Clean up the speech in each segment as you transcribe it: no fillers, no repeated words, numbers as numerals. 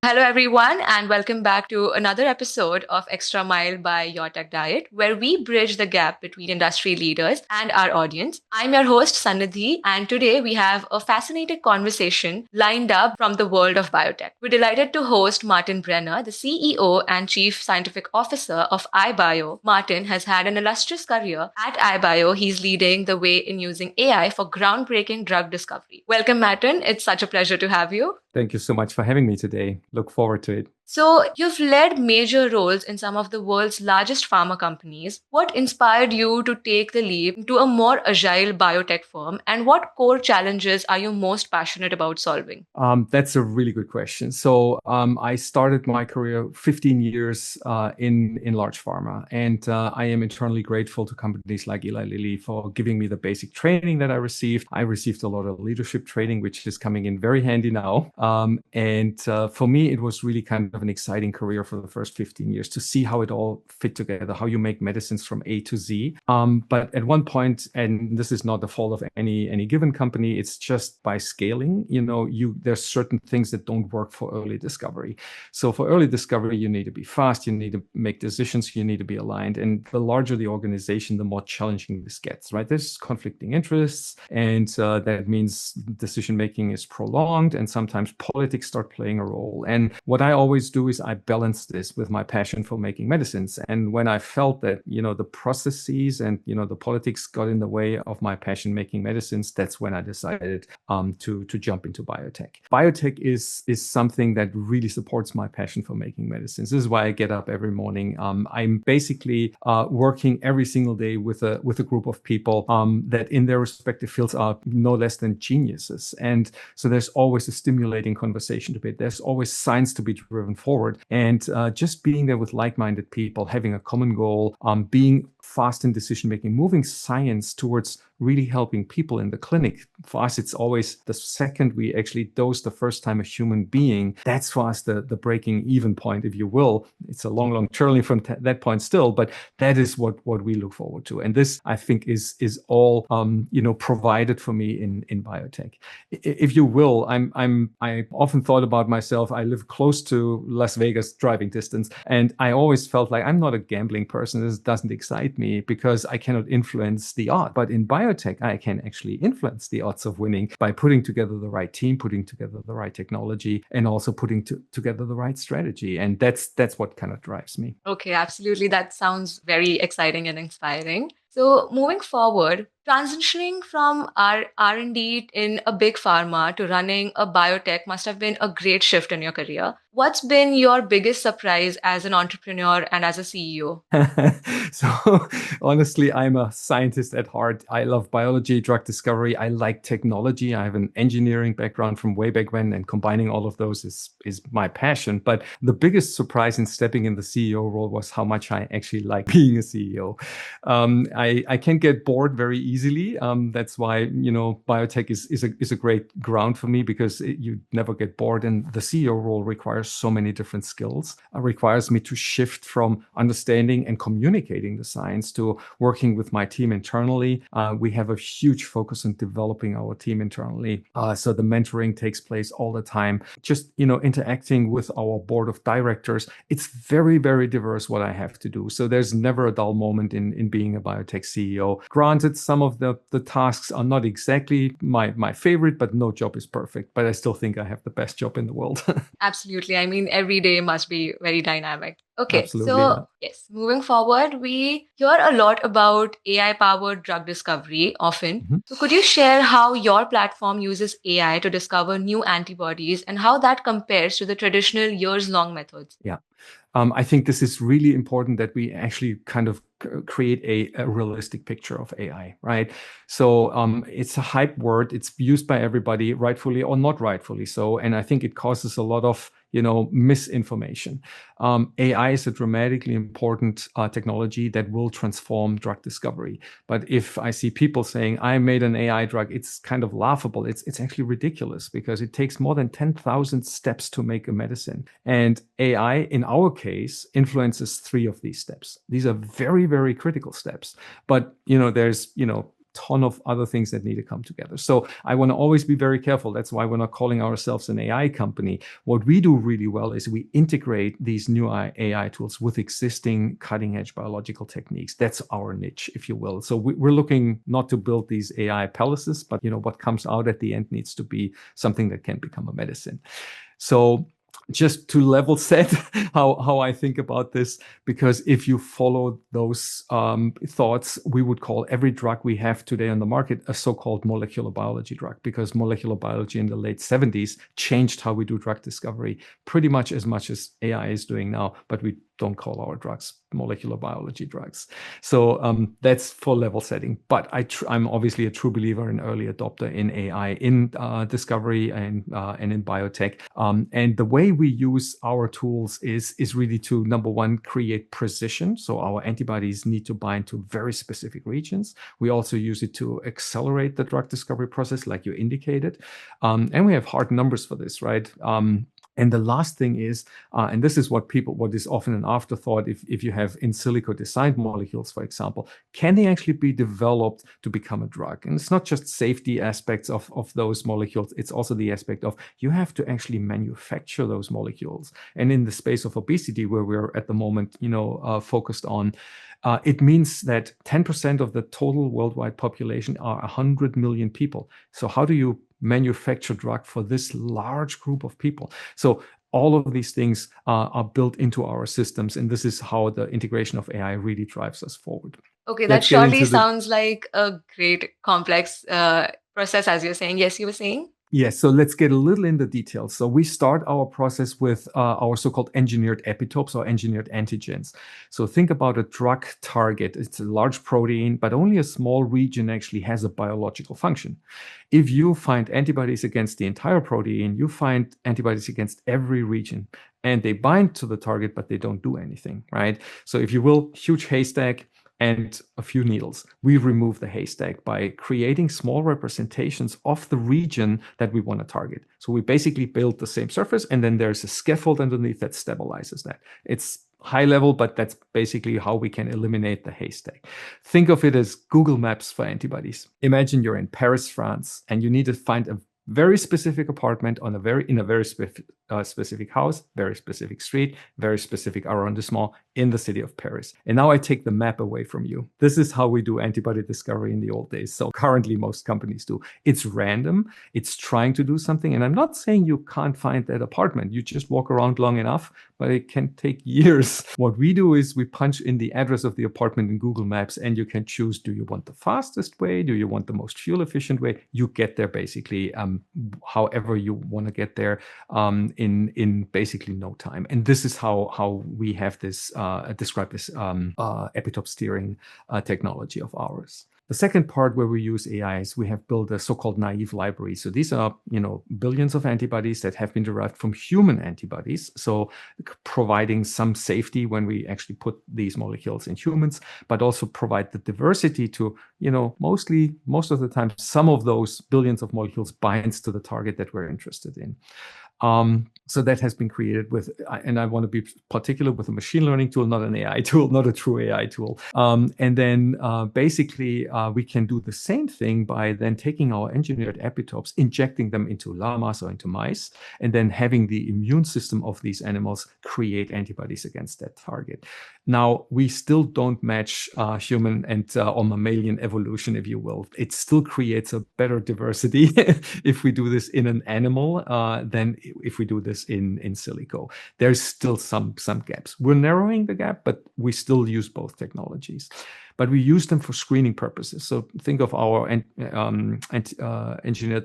Hello, everyone, and welcome back to another episode of Extra Mile by YourTechDiet, where we bridge the gap between industry leaders and our audience. I'm your host, Sannidhi, and today we have a fascinating conversation lined up from the world of biotech. We're delighted to host Martin Brenner, the CEO and Chief Scientific Officer of iBio. Martin has had an illustrious career at iBio. He's leading the way in using AI for groundbreaking drug discovery. Welcome, Martin. It's such a pleasure to have you. Thank you so much for having me today. Look forward to it. So, you've led major roles in some of the world's largest pharma companies. What inspired you to take the leap into a more agile biotech firm, and what core challenges are you most passionate about solving? That's a really good question. I started my career 15 years in large pharma, and I am eternally grateful to companies like Eli Lilly for giving me the basic training that I received. I received a lot of leadership training, which is coming in very handy now. For me, it was really kind of an exciting career for the first 15 years to see how it all fit together, how you make medicines from A to Z. But at one point, and this is not the fault of any given company, it's just by scaling, there's certain things that don't work for early discovery. So for early discovery, you need to be fast, you need to make decisions, you need to be aligned. And the larger the organization, the more challenging this gets, right? There's conflicting interests, and that means decision making is prolonged, and sometimes politics start playing a role. And what I always do is I balance this with my passion for making medicines. And when I felt that, the processes and, the politics got in the way of my passion making medicines, that's when I decided to jump into biotech. Biotech is something that really supports my passion for making medicines. This is why I get up every morning. I'm basically working every single day with a group of people that in their respective fields are no less than geniuses. And so there's always a stimulating conversation to be. There's always science to be driven forward. And just being there with like-minded people, having a common goal, being fast in decision making, moving science towards really helping people in the clinic. For us, it's always the second we actually dose the first time a human being. That's for us the breaking even point, if you will. It's a long journey from that point still, but that is what we look forward to. And this, I think, is all provided for me in biotech. If you will, I often thought about myself. I live close to Las Vegas driving distance, and I always felt like I'm not a gambling person. This doesn't excite me because I cannot influence the odds. But in biotech, I can actually influence the odds of winning by putting together the right team, putting together the right technology, and also putting together the right strategy. And that's what kind of drives me. Okay, absolutely. That sounds very exciting and inspiring. So, moving forward, transitioning from our R&D in a big pharma to running a biotech must have been a great shift in your career. What's been your biggest surprise as an entrepreneur and as a CEO? So honestly, I'm a scientist at heart. I love biology, drug discovery. I like technology. I have an engineering background from way back when, and combining all of those is my passion. But the biggest surprise in stepping in the CEO role was how much I actually like being a CEO. I can get bored very easily. That's why, biotech is a great ground for me, because you never get bored. And the CEO role requires so many different skills. It requires me to shift from understanding and communicating the science to working with my team internally. We have a huge focus on developing our team internally. So the mentoring takes place all the time. Just, interacting with our board of directors. It's very, very diverse what I have to do. So there's never a dull moment in being a biotech CEO. Granted, some of the tasks are not exactly my favorite, but no job is perfect. But I still think I have the best job in the world. Absolutely. I mean, every day must be very dynamic. Okay, Absolutely, so yeah. yes, moving forward, we hear a lot about AI powered drug discovery often. Mhm. So, could you share how your platform uses AI to discover new antibodies and how that compares to the traditional years long methods? Yeah. I think this is really important that we actually kind of create a realistic picture of AI, right? So it's a hype word. It's used by everybody, rightfully or not rightfully so. And I think it causes a lot of, misinformation. AI is a dramatically important technology that will transform drug discovery. But if I see people saying, I made an AI drug, it's kind of laughable. It's actually ridiculous, because it takes more than 10,000 steps to make a medicine. And AI, in our case, influences 3 of these steps. These are very, very critical steps. But, there's, ton of other things that need to come together. So I want to always be very careful. That's why we're not calling ourselves an AI company. What we do really well is we integrate these new AI tools with existing cutting edge biological techniques. That's our niche, if you will. So we're looking not to build these AI palaces, but what comes out at the end needs to be something that can become a medicine. So just to level set how I think about this, because if you follow those thoughts, we would call every drug we have today on the market a so-called molecular biology drug, because molecular biology in the late 70s changed how we do drug discovery pretty much as AI is doing now, but we don't call our drugs molecular biology drugs. So that's for level setting. But I'm obviously a true believer and early adopter in AI, in discovery and in biotech. And the way we use our tools is really to, number one, create precision. So our antibodies need to bind to very specific regions. We also use it to accelerate the drug discovery process, like you indicated. And we have hard numbers for this, right? And the last thing is, and this is what is often an afterthought, if you have in silico designed molecules, for example, can they actually be developed to become a drug? And it's not just safety aspects of those molecules, it's also the aspect of you have to actually manufacture those molecules. And in the space of obesity, where we're at the moment, focused on, it means that 10% of the total worldwide population are 100 million people. So how do you manufacture drug for this large group of people? So all of these things are built into our systems, and this is how the integration of AI really drives us forward. Okay, that surely sounds like a great complex process, as you're saying. Yes, you were saying? Yes, so let's get a little in the details. So we start our process with our so-called engineered epitopes or engineered antigens. So think about a drug target. It's a large protein, but only a small region actually has a biological function. If you find antibodies against the entire protein, you find antibodies against every region, and they bind to the target, but they don't do anything, right? So if you will, huge haystack and a few needles. We remove the haystack by creating small representations of the region that we want to target. So we basically build the same surface, and then there's a scaffold underneath that stabilizes that. It's high level, but that's basically how we can eliminate the haystack. Think of it as Google Maps for antibodies. Imagine you're in Paris, France, and you need to find a very specific apartment in a very specific house, very specific street, very specific arrondissement in the city of Paris. And now I take the map away from you. This is how we do antibody discovery in the old days. So currently most companies do. It's random. It's trying to do something. And I'm not saying you can't find that apartment. You just walk around long enough, but it can take years. What we do is we punch in the address of the apartment in Google Maps, and you can choose, do you want the fastest way? Do you want the most fuel efficient way? You get there basically however you want to get there in basically no time. And this is how we have this describe this epitope steering technology of ours. The second part where we use AI is we have built a so-called naive library. So these are, billions of antibodies that have been derived from human antibodies. So providing some safety when we actually put these molecules in humans, but also provide the diversity to, most of the time, some of those billions of molecules binds to the target that we're interested in. So that has been created with, and I want to be particular with a machine learning tool, not an AI tool, not a true AI tool. And then basically we can do the same thing by then taking our engineered epitopes, injecting them into llamas or into mice, and then having the immune system of these animals create antibodies against that target. Now, we still don't match human and or mammalian evolution, if you will. It still creates a better diversity if we do this in an animal than if we do this in silico. There's still some gaps. We're narrowing the gap, but we still use both technologies. But we use them for screening purposes. So think of our engineered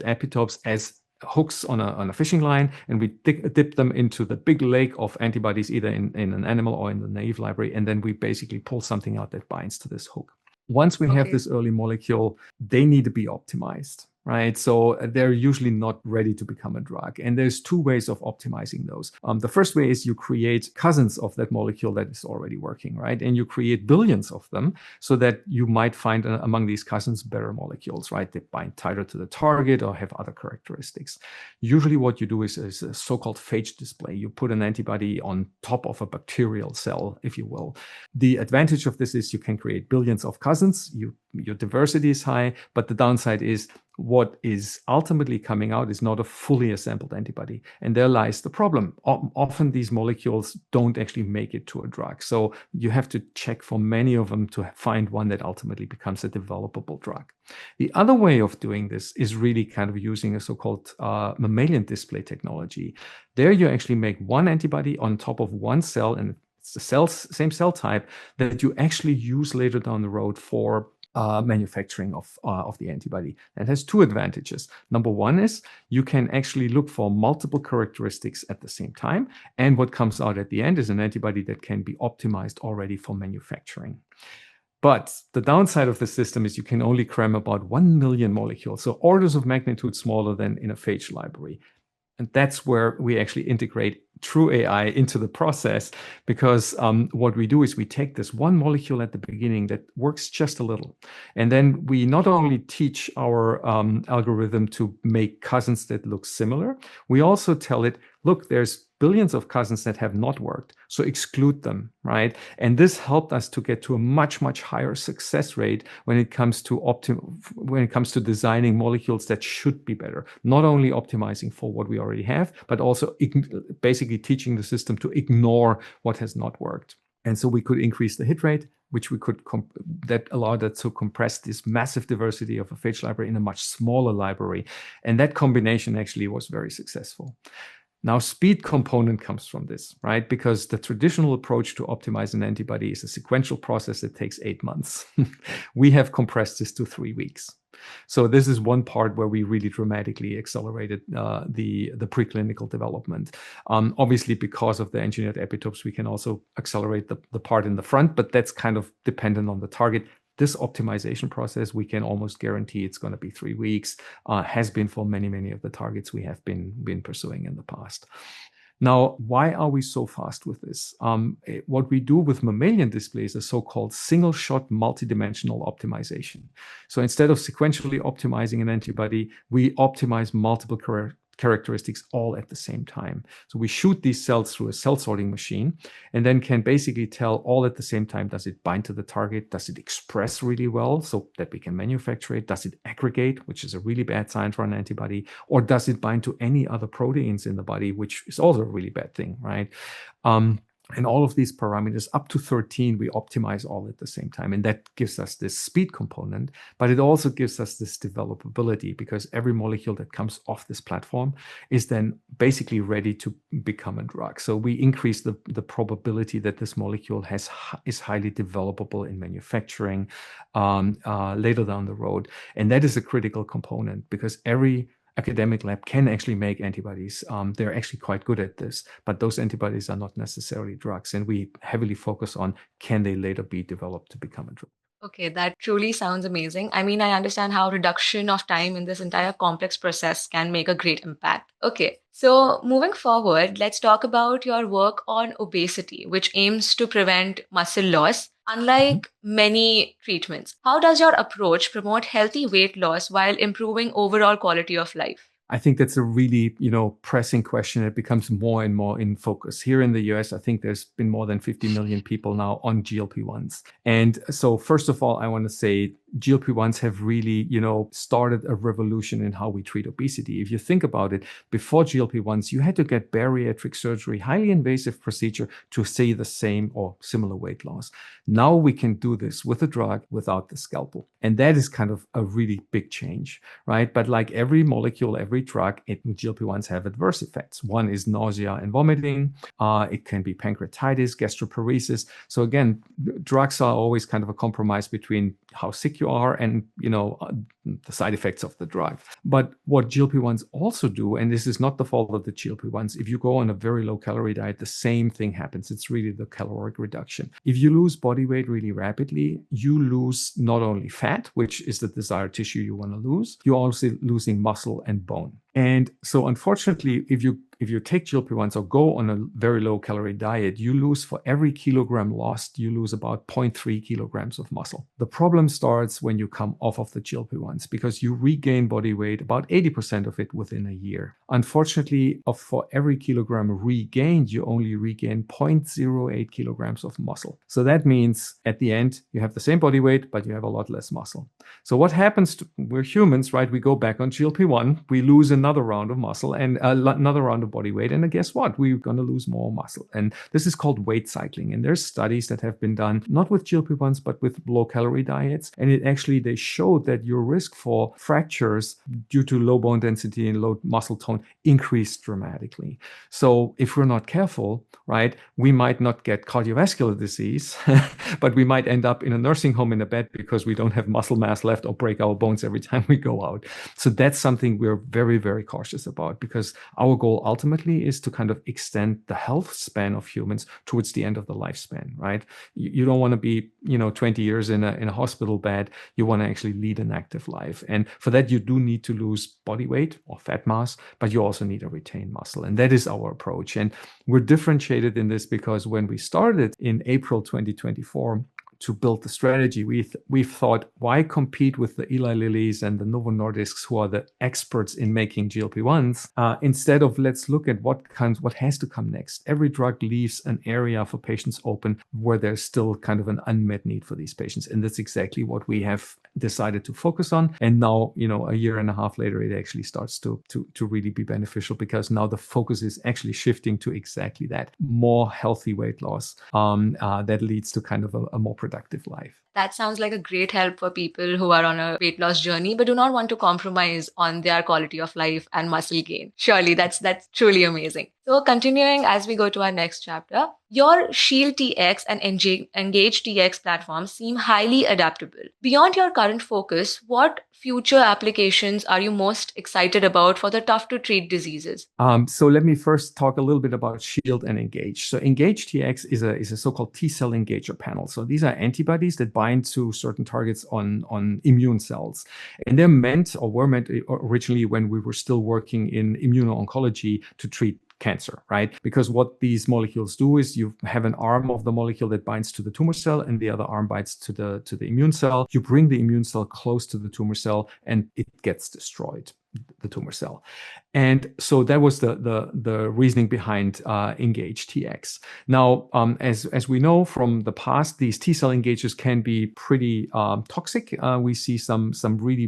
epitopes as hooks on a fishing line, and we dip them into the big lake of antibodies, either in an animal or in the naive library, and then we basically pull something out that binds to this hook. Once we have this early molecule, they need to be optimized. right? So they're usually not ready to become a drug. And there's two ways of optimizing those. The first way is you create cousins of that molecule that is already working, right? And you create billions of them so that you might find among these cousins better molecules, right? They bind tighter to the target or have other characteristics. Usually what you do is a so-called phage display. You put an antibody on top of a bacterial cell, if you will. The advantage of this is you can create billions of cousins. Your diversity is high, but the downside is what is ultimately coming out is not a fully assembled antibody. And there lies the problem. Often these molecules don't actually make it to a drug. So you have to check for many of them to find one that ultimately becomes a developable drug. The other way of doing this is really kind of using a so-called mammalian display technology. There you actually make one antibody on top of one cell, and it's the same cell type that you actually use later down the road for manufacturing of the antibody. That has two advantages. Number one is you can actually look for multiple characteristics at the same time. And what comes out at the end is an antibody that can be optimized already for manufacturing. But the downside of the system is you can only cram about 1 million molecules, so orders of magnitude smaller than in a phage library. And that's where we actually integrate true AI into the process, because what we do is we take this one molecule at the beginning that works just a little. And then we not only teach our algorithm to make cousins that look similar, we also tell it, look, there's billions of cousins that have not worked, so exclude them, right? And this helped us to get to a much, much higher success rate when it comes to designing molecules that should be better, not only optimizing for what we already have, but also basically teaching the system to ignore what has not worked. And so we could increase the hit rate, which we could that allowed us to compress this massive diversity of a phage library in a much smaller library. And that combination actually was very successful. Now, speed component comes from this, right? Because the traditional approach to optimize an antibody is a sequential process that takes 8 months. We have compressed this to 3 weeks. So this is one part where we really dramatically accelerated the preclinical development. Obviously, because of the engineered epitopes, we can also accelerate the part in the front, but that's kind of dependent on the target. This optimization process, we can almost guarantee it's going to be 3 weeks, has been for many, many of the targets we have been pursuing in the past. Now, why are we so fast with this? What we do with mammalian displays is a so-called single-shot multidimensional optimization. So instead of sequentially optimizing an antibody, we optimize multiple characteristics all at the same time. So we shoot these cells through a cell sorting machine and then can basically tell all at the same time, does it bind to the target? Does it express really well so that we can manufacture it? Does it aggregate, which is a really bad sign for an antibody? Or does it bind to any other proteins in the body, which is also a really bad thing, right? And all of these parameters, up to 13, we optimize all at the same time. And that gives us this speed component, but it also gives us this developability, because every molecule that comes off this platform is then basically ready to become a drug. So we increase the probability that this molecule is highly developable in manufacturing later down the road. And that is a critical component, because every academic lab can actually make antibodies. They're actually quite good at this, but those antibodies are not necessarily drugs. And we heavily focus on, can they later be developed to become a drug? Okay, that truly sounds amazing. I mean, I understand how reduction of time in this entire complex process can make a great impact. Okay, so moving forward, let's talk about your work on obesity, which aims to prevent muscle loss. Unlike many treatments, how does your approach promote healthy weight loss while improving overall quality of life? I think that's a really, pressing question. It becomes more and more in focus. Here in the US, I think there's been more than 50 million people now on GLP-1s. And so first of all, I want to say GLP-1s have really, started a revolution in how we treat obesity. If you think about it, before GLP-1s, you had to get bariatric surgery, highly invasive procedure to see the same or similar weight loss. Now we can do this with a drug without the scalpel. And that is kind of a really big change, right? But like every molecule, every drug, GLP-1s have adverse effects. One is nausea and vomiting. It can be pancreatitis, gastroparesis. So again, drugs are always kind of a compromise between how sick you are, and the side effects of the drug. But what GLP-1s also do, and this is not the fault of the GLP-1s, if you go on a very low calorie diet, the same thing happens. It's really the caloric reduction. If you lose body weight really rapidly, you lose not only fat, which is the desired tissue you want to lose, you're also losing muscle and bone. And so unfortunately, if you take GLP-1s or go on a very low calorie diet, you lose, for every kilogram lost, you lose about 0.3 kilograms of muscle. The problem starts when you come off of the GLP-1s, because you regain body weight, about 80% of it, within a year. Unfortunately, for every kilogram regained, you only regain 0.08 kilograms of muscle. So that means at the end, you have the same body weight, but you have a lot less muscle. So what happens we're humans, right? We go back on GLP-1, we lose another round of muscle and another round of body weight. And guess what? We're going to lose more muscle. And this is called weight cycling. And there's studies that have been done, not with GLP-1s, but with low calorie diets. And they showed that your risk for fractures due to low bone density and low muscle tone increased dramatically. So if we're not careful, right, we might not get cardiovascular disease, but we might end up in a nursing home in a bed because we don't have muscle mass left or break our bones every time we go out. So that's something we're very, very cautious about, because our goal ultimately is to kind of extend the health span of humans towards the end of the lifespan, right? You don't want to be, 20 years in a hospital bed. You want to actually lead an active life. And for that, you do need to lose body weight or fat mass, but you also need to retain muscle. And that is our approach. And we're differentiated in this because when we started in April 2024, to build the strategy, we've thought, why compete with the Eli Lillys and the Novo Nordisks, who are the experts in making GLP-1s, instead of let's look at what has to come next. Every drug leaves an area for patients open where there's still kind of an unmet need for these patients. And that's exactly what we have decided to focus on. And now, a year and a half later, it actually starts to really be beneficial, because now the focus is actually shifting to exactly that, more healthy weight loss that leads to kind of a more productive life. That sounds like a great help for people who are on a weight loss journey but do not want to compromise on their quality of life and muscle gain. Surely that's truly amazing. So continuing as we go to our next chapter, your Shield TX and Engage TX platforms seem highly adaptable. Beyond your current focus, what future applications are you most excited about for the tough to treat diseases? So let me first talk a little bit about Shield and Engage. So Engage TX is a so-called T-cell engager panel. So these are antibodies that bind to certain targets on immune cells. And were meant originally, when we were still working in immuno-oncology, to treat cancer, right? Because what these molecules do is you have an arm of the molecule that binds to the tumor cell and the other arm binds to the immune cell. You bring the immune cell close to the tumor cell and it gets destroyed, the tumor cell. And so that was the reasoning behind Engage TX. Now, as we know from the past, these T-cell engagers can be pretty toxic. We see some really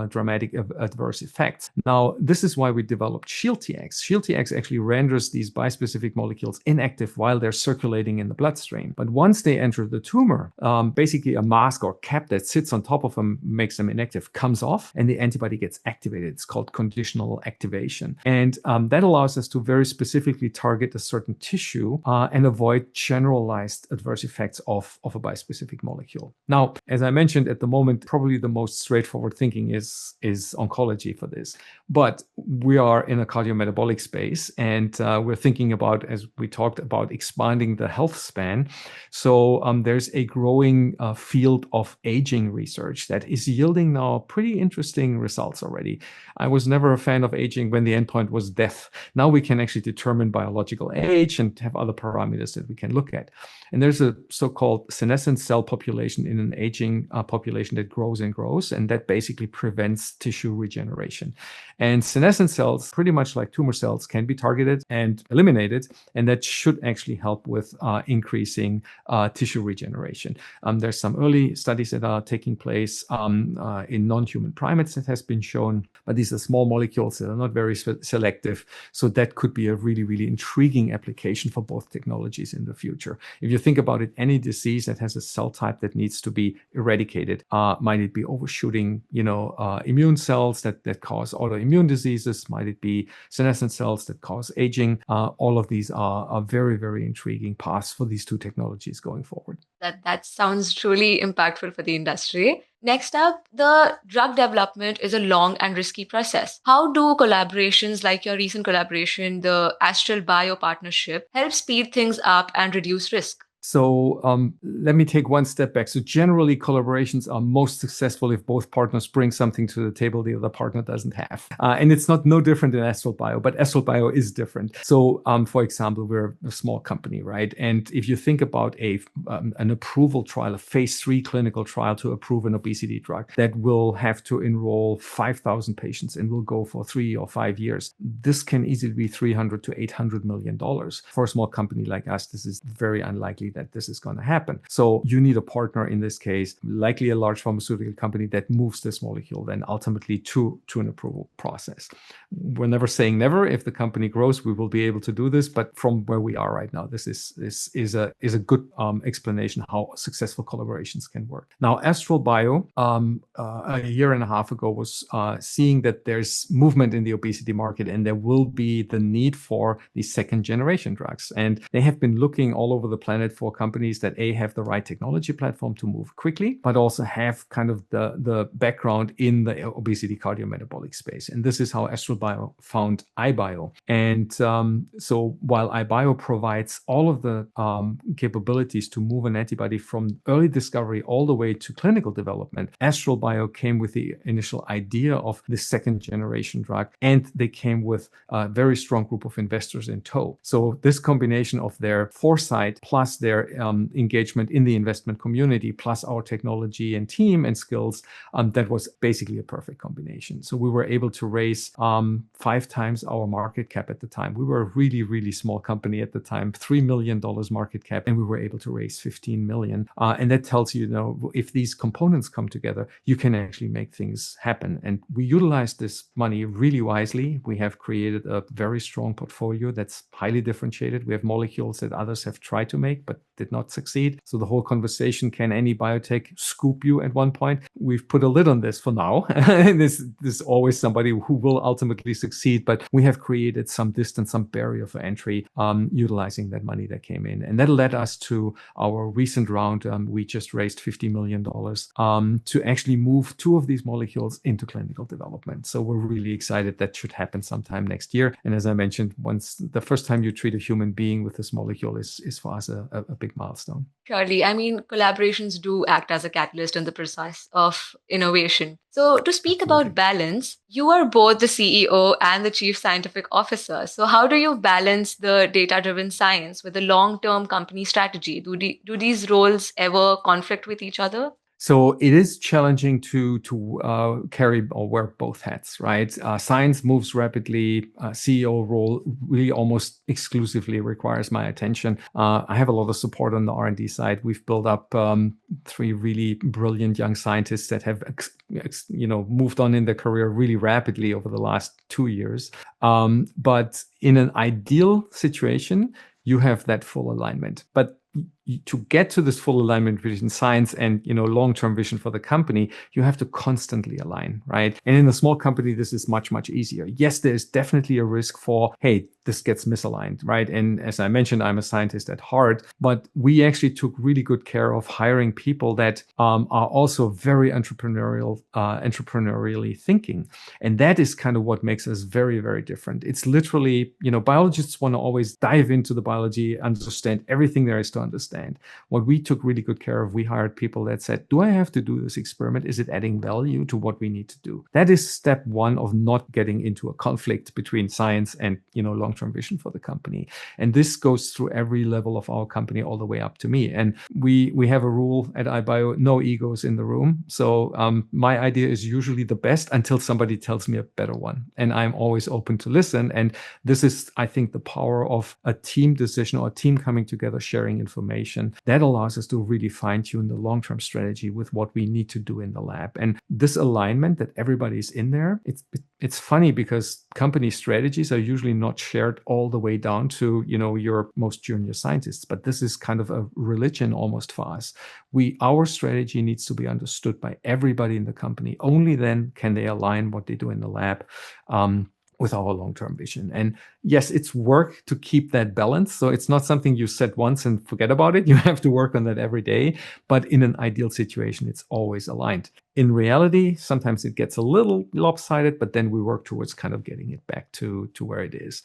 dramatic adverse effects. Now, this is why we developed Shield TX. Shield TX actually renders these bispecific molecules inactive while they're circulating in the bloodstream. But once they enter the tumor, basically a mask or cap that sits on top of them makes them inactive, comes off, and the antibody gets activated. It's called conditional activation. And that allows us to very specifically target a certain tissue and avoid generalized adverse effects of a bispecific molecule. Now, as I mentioned, at the moment, probably the most straightforward thinking is oncology for this. But we are in a cardiometabolic space, and we're thinking about, as we talked about, expanding the health span. So there's a growing field of aging research that is yielding now pretty interesting results already. I was never a fan of aging when the endpoint was death. Now we can actually determine biological age and have other parameters that we can look at. And there's a so-called senescent cell population in an aging population that grows and grows, and that basically prevents tissue regeneration. And senescent cells, pretty much like tumor cells, can be targeted and eliminated, and that should actually help with increasing tissue regeneration. There's some early studies that are taking place in non-human primates that has been shown but these are small molecules that are not very selective. So that could be a really, really intriguing application for both technologies in the future. If you think about it, any disease that has a cell type that needs to be eradicated, might it be overshooting, immune cells that cause autoimmune diseases? Might it be senescent cells that cause aging? All of these are very, very intriguing paths for these two technologies going forward. That sounds truly impactful for the industry. Next up, the drug development is a long and risky process. How do collaborations like your recent collaboration, the AstralBio partnership, help speed things up and reduce risk? So let me take one step back. So generally, collaborations are most successful if both partners bring something to the table the other partner doesn't have. And it's no different in AstralBio, but AstralBio is different. So for example, we're a small company, right? And if you think about an approval trial, a phase 3 clinical trial to approve an obesity drug that will have to enroll 5,000 patients and will go for 3 or 5 years, this can easily be $300 to $800 million. For a small company like us, this is very unlikely that this is going to happen. So you need a partner in this case, likely a large pharmaceutical company that moves this molecule then ultimately to an approval process. We're never saying never. If the company grows, we will be able to do this. But from where we are right now, this is a good explanation how successful collaborations can work. Now, AstralBio, a year and a half ago, was seeing that there's movement in the obesity market and there will be the need for these second generation drugs. And they have been looking all over the planet for companies that have the right technology platform to move quickly, but also have kind of the background in the obesity cardiometabolic space. And this is how AstralBio found iBio. And so while iBio provides all of the capabilities to move an antibody from early discovery all the way to clinical development, AstralBio came with the initial idea of the second generation drug, and they came with a very strong group of investors in tow. So this combination of their foresight plus their engagement in the investment community, plus our technology and team and skills, that was basically a perfect combination. So we were able to raise 5 times our market cap at the time. We were a really, really small company at the time, $3 million market cap, and we were able to raise 15 million. And that tells you, if these components come together, you can actually make things happen. And we utilize this money really wisely. We have created a very strong portfolio that's highly differentiated. We have molecules that others have tried to make, but did not succeed. So the whole conversation, can any biotech scoop you at one point? We've put a lid on this for now. There's always somebody who will ultimately succeed, but we have created some distance, some barrier for entry, utilizing that money that came in. And that led us to our recent round. We just raised $50 million to actually move 2 of these molecules into clinical development. So we're really excited. That should happen sometime next year. And as I mentioned, once the first time you treat a human being with this molecule is for us a big milestone. Surely. I mean, collaborations do act as a catalyst in the process of innovation. So, to speak about balance, you are both the CEO and the Chief Scientific Officer. So, how do you balance the data driven science with the long term company strategy? Do these roles ever conflict with each other? So it is challenging to carry or wear both hats, right? Science moves rapidly. CEO role really almost exclusively requires my attention. I have a lot of support on the R&D side. We've built up 3 really brilliant young scientists that have moved on in their career really rapidly over the last 2 years. But in an ideal situation, you have that full alignment. But to get to this full alignment between science and long-term vision for the company, you have to constantly align, right? And in a small company, this is much easier. Yes, there's definitely a risk for, hey, this gets misaligned, right? And as I mentioned, I'm a scientist at heart, but we actually took really good care of hiring people that are also very entrepreneurially thinking. And that is kind of what makes us very, very different. It's literally, biologists want to always dive into the biology, understand everything there is to understand. What we took really good care of, we hired people that said, do I have to do this experiment? Is it adding value to what we need to do? That is step 1 of not getting into a conflict between science and, long-term vision for the company. And this goes through every level of our company all the way up to me. And we have a rule at iBio, no egos in the room. So my idea is usually the best until somebody tells me a better one. And I'm always open to listen. And this is, I think, the power of a team decision or a team coming together, sharing information information. That allows us to really fine-tune the long-term strategy with what we need to do in the lab. And this alignment that everybody's in there, it's funny because company strategies are usually not shared all the way down to, your most junior scientists, but this is kind of a religion almost for us. Our strategy needs to be understood by everybody in the company. Only then can they align what they do in the lab with our long-term vision. And yes, it's work to keep that balance. So it's not something you set once and forget about it. You have to work on that every day. But in an ideal situation, it's always aligned. In reality, sometimes it gets a little lopsided, but then we work towards kind of getting it back to where it is.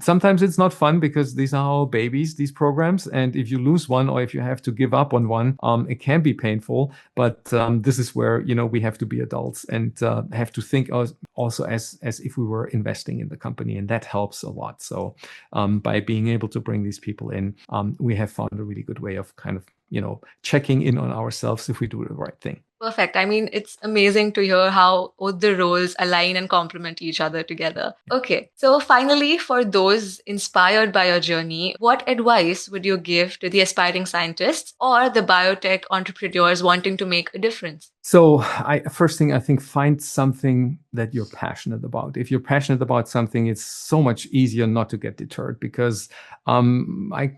Sometimes it's not fun because these are our babies, these programs. And if you lose one or if you have to give up on one, it can be painful. But this is where, we have to be adults and have to think also as if we were investing in the company. And that helps a lot. So by being able to bring these people in, we have found a really good way of kind of, checking in on ourselves if we do the right thing. Perfect. I mean, it's amazing to hear how both the roles align and complement each other together. Okay. So finally, for those inspired by your journey, what advice would you give to the aspiring scientists or the biotech entrepreneurs wanting to make a difference? So first thing, I think, find something that you're passionate about. If you're passionate about something, it's so much easier not to get deterred because I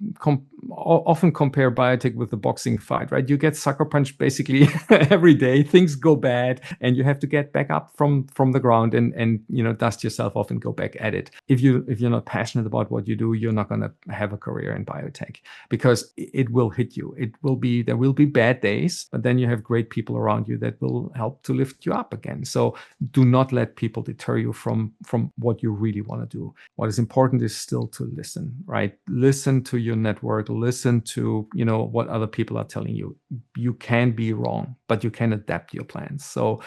often compare biotech with the boxing fight, right? You get sucker punched basically every day. Things go bad and you have to get back up from the ground and dust yourself off and go back at it. If you're not passionate about what you do, you're not going to have a career in biotech because it will hit you. There will be bad days, but then you have great people around you that will help to lift you up again. So do not let people deter you from what you really want to do. What is important is still to listen, right? Listen to your network, listen to, what other people are telling you. You can be wrong, but you can adapt your plans. So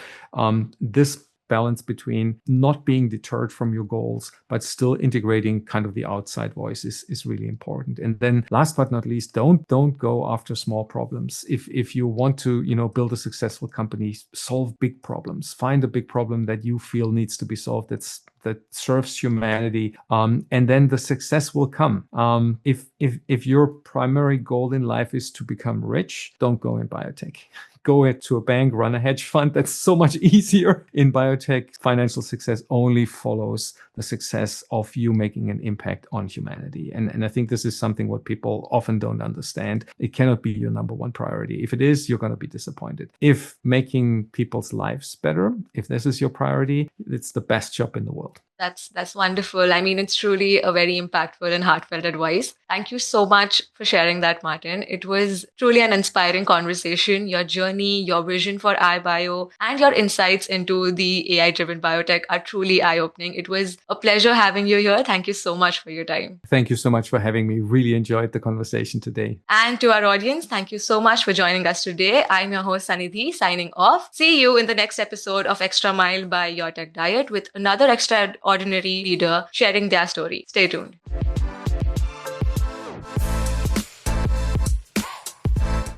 this balance between not being deterred from your goals, but still integrating kind of the outside voice is really important. And then last but not least, don't go after small problems. If you want to, build a successful company, solve big problems. Find a big problem that you feel needs to be solved that serves humanity, and then the success will come. If your primary goal in life is to become rich, don't go in biotech. Go to a bank, run a hedge fund. That's so much easier. In biotech, financial success only follows the success of you making an impact on humanity. And I think this is something what people often don't understand. It cannot be your number one priority. If it is, you're going to be disappointed. If making people's lives better, if this is your priority, it's the best job in the world. That's wonderful. I mean, it's truly a very impactful and heartfelt advice. Thank you so much for sharing that, Martin. It was truly an inspiring conversation. Your journey, your vision for iBio, and your insights into the AI-driven biotech are truly eye-opening. It was a pleasure having you here. Thank you so much for your time. Thank you so much for having me. Really enjoyed the conversation today. And to our audience, thank you so much for joining us today. I'm your host, Sanidhi, signing off. See you in the next episode of Extra Mile by YourTechDiet with another extraordinary leader sharing their story. Stay tuned.